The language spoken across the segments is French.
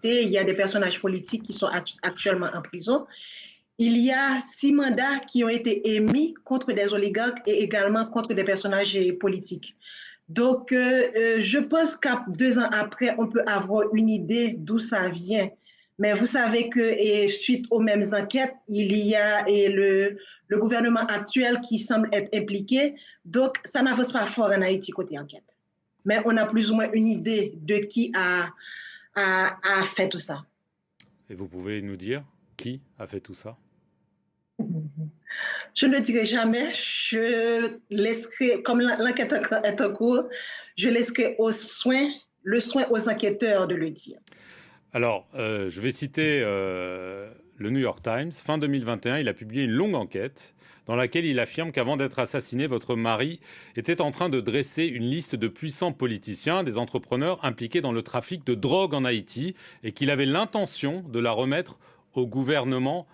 arrêtés, il y a des personnages politiques qui sont actuellement en prison. Il y a 6 mandats qui ont été émis contre des oligarques et également contre des personnages politiques. Donc, je pense qu'à 2 ans après, on peut avoir une idée d'où ça vient. Mais vous savez que suite aux mêmes enquêtes, il y a le gouvernement actuel qui semble être impliqué. Donc, ça n'avance pas fort en Haïti côté enquête. Mais on a plus ou moins une idée de qui a fait tout ça. Et vous pouvez nous dire qui a fait tout ça? Je ne le dirai jamais. Je laisserai, comme l'enquête est en cours, je laisserai le soin aux enquêteurs de le dire. Alors, je vais citer le New York Times. Fin 2021, il a publié une longue enquête dans laquelle il affirme qu'avant d'être assassiné, votre mari était en train de dresser une liste de puissants politiciens, des entrepreneurs impliqués dans le trafic de drogue en Haïti, et qu'il avait l'intention de la remettre au gouvernement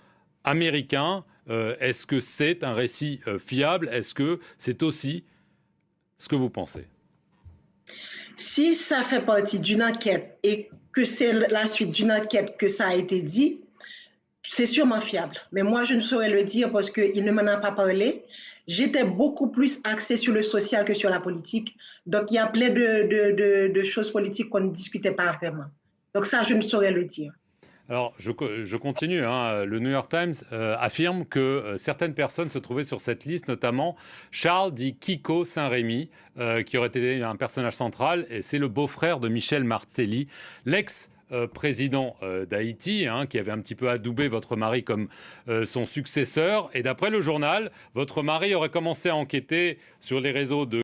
américain. Est-ce que c'est un récit fiable? Est-ce que c'est aussi ce que vous pensez? Si ça fait partie d'une enquête et que c'est la suite d'une enquête que ça a été dit, c'est sûrement fiable. Mais moi, je ne saurais le dire parce qu'il ne m'en a pas parlé. J'étais beaucoup plus axée sur le social que sur la politique. Donc, il y a plein de choses politiques qu'on ne discutait pas vraiment. Donc ça, je ne saurais le dire. Alors, je continue. Le New York Times affirme que certaines personnes se trouvaient sur cette liste, notamment Charles dit Kiko Saint-Rémy, qui aurait été un personnage central, et c'est le beau-frère de Michel Martelly, l'ex-président d'Haïti, qui avait un petit peu adoubé votre mari comme son successeur. Et d'après le journal, votre mari aurait commencé à enquêter sur les réseaux de